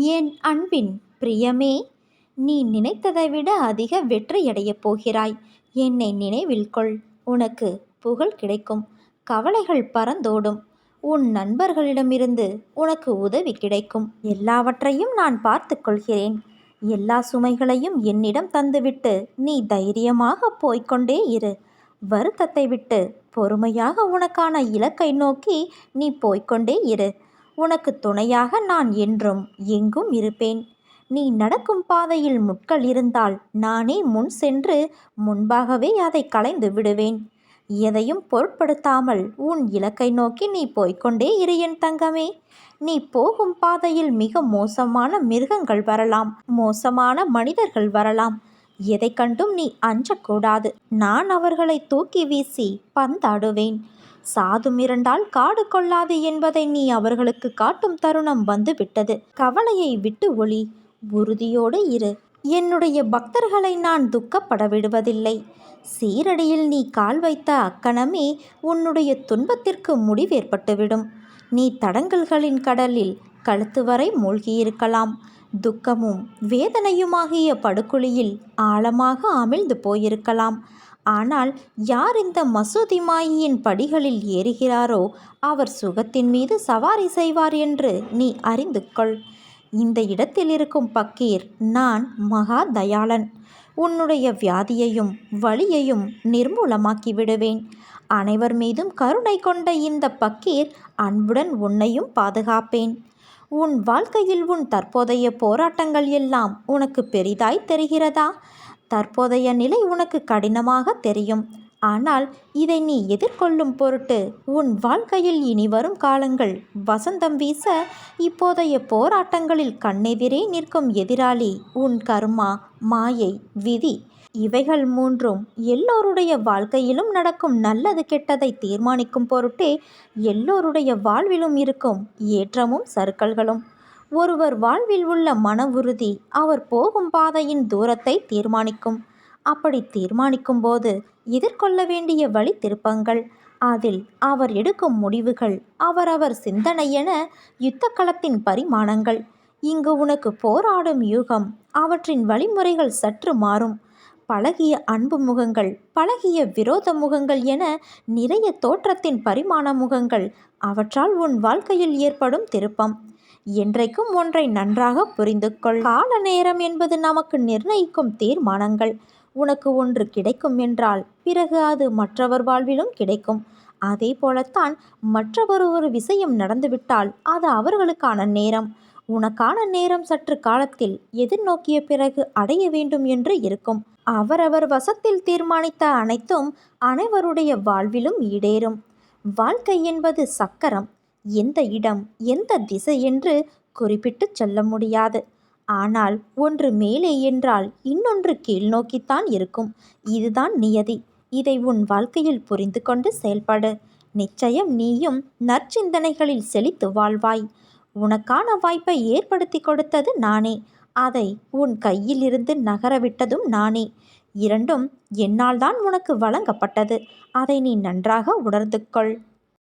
என் அன்பின் பிரியமே, நீ நினைத்ததை விட அதிக வெற்றியடையப் போகிறாய். என்னை நினைவில் கொள். உனக்கு புகழ் கிடைக்கும். கவலைகள் பறந்தோடும். உன் நண்பர்களிடமிருந்து உனக்கு உதவி கிடைக்கும். எல்லாவற்றையும் நான் பார்த்து கொள்கிறேன். எல்லா சுமைகளையும் என்னிடம் தந்துவிட்டு நீ தைரியமாக போய்க்கொண்டே இரு. வருத்தத்தை விட்டு பொறுமையாக உனக்கான இலக்கை நோக்கி நீ போய்க்கொண்டே இரு. உனக்கு துணையாக நான் என்றும் எங்கும் இருப்பேன். நீ நடக்கும் பாதையில் முட்கள் இருந்தால் நானே முன் சென்று முன்பாகவே அதை களைந்து விடுவேன். எதையும் பொருட்படுத்தாமல் உன் இலக்கை நோக்கி நீ போய்க்கொண்டே இரு என் தங்கமே. நீ போகும் பாதையில் மிக மோசமான மிருகங்கள் வரலாம், மோசமான மனிதர்கள் வரலாம். எதை கண்டும் நீ அஞ்சக்கூடாது. நான் அவர்களை தூக்கி வீசி பந்தாடுவேன். சாது மிரண்டால் காடு கொள்ளாது என்பதை நீ அவர்களுக்கு காட்டும் தருணம் வந்துவிட்டது. கவலையை விட்டு ஒளி. உறுதியோடு இரு. என்னுடைய பக்தர்களை நான் துக்கப்பட விடுவதில்லை. சீரடியில் நீ கால் வைத்த அக்கணமே உன்னுடைய துன்பத்திற்கு முடிவேற்பட்டுவிடும். நீ தடங்கல்களின் கடலில் கழுத்து வரை மூழ்கியிருக்கலாம். துக்கமும் வேதனையுமாகிய படுகுழியில் ஆழமாக அமிழ்ந்து போயிருக்கலாம். ஆனால் யார் இந்த மசூதி மாயியின் படிகளில் ஏறுகிறாரோ அவர் சுகத்தின் மீது சவாரி செய்வார் என்று நீ அறிந்து கொள். இந்த இடத்தில் இருக்கும் பக்கீர் நான் மகா தயாளன். உன்னுடைய வியாதியையும் வலியையும் நிர்மூலமாக்கி விடுவேன். அனைவர் மீதும் கருணை கொண்ட இந்த பக்கீர் அன்புடன் உன்னையும் பாதுகாப்பேன். உன் வாழ்க்கையில் உன் தற்போதைய போராட்டங்கள் எல்லாம் உனக்கு பெரிதாய் தெரிகிறதா? தற்போதைய நிலை உனக்கு கடினமாக தெரியும். ஆனால் இதை நீ எதிர்கொள்ளும் பொருட்டு உன் வாழ்க்கையில் இனி வரும் காலங்கள் வசந்தம் வீச இப்போதைய போராட்டங்களில் கண்ணெதிரே நிற்கும் எதிராளி உன் கர்மா, மாயை, விதி. இவைகள் மூன்றும் எல்லோருடைய வாழ்க்கையிலும் நடக்கும் நல்லது கெட்டதை தீர்மானிக்கும் பொருட்டே எல்லோருடைய வாழ்விலும் இருக்கும் ஏற்றமும் சறுக்கல்களும். ஒருவர் வாழ்வில் உள்ள மன உறுதி அவர் போகும் பாதையின் தூரத்தை தீர்மானிக்கும். அப்படி தீர்மானிக்கும் போது எதிர்கொள்ள வேண்டிய வழி திருப்பங்கள், அதில் அவர் எடுக்கும் முடிவுகள் அவரவர் சிந்தனை என யுத்த களத்தின் பரிமாணங்கள். இங்கு உனக்கு போராடும் யூகம், அவற்றின் வழிமுறைகள் சற்று மாறும். பழகிய அன்பு முகங்கள், பழகிய விரோத முகங்கள் என நிறைய தோற்றத்தின் பரிமாண முகங்கள். அவற்றால் உன் வாழ்க்கையில் ஏற்படும் திருப்பம். என்றைக்கும் ஒன்றை நன்றாக புரிந்து கொள். கால நேரம் என்பது நமக்கு நிர்ணயிக்கும் தீர்மானங்கள். உனக்கு ஒன்று கிடைக்கும் என்றால் பிறகு அது மற்றவர் வாழ்விலும் கிடைக்கும். அதே போலத்தான் மற்றவர் ஒரு விஷயம் நடந்துவிட்டால் அது அவர்களுக்கான நேரம். உனக்கான நேரம் சற்று காலத்தில் எதிர்நோக்கிய பிறகு அடைய வேண்டும் என்று இருக்கும். அவரவர் வசத்தில் தீர்மானித்த அனைத்தும் அனைவருடைய வாழ்விலும் ஈடேறும். வாழ்க்கை என்பது சக்கரம். எந்த இடம், எந்த திசை என்று குறிப்பிட்டு சொல்ல முடியாது. ஆனால் ஒன்று மேலே என்றால் இன்னொன்று கீழ் நோக்கித்தான் இருக்கும். இதுதான் நியதி. இதை உன் வாழ்க்கையில் புரிந்து கொண்டு செயல்படு. நிச்சயம் நீயும் நற்சிந்தனைகளில் செழித்து வாழ்வாய். உனக்கான வாய்ப்பை ஏற்படுத்தி கொடுத்தது நானே. அதை உன் கையில் இருந்து நகரவிட்டதும் நானே. இரண்டும் என்னால் தான் உனக்கு வழங்கப்பட்டது. அதை நீ நன்றாக உணர்ந்து கொள்.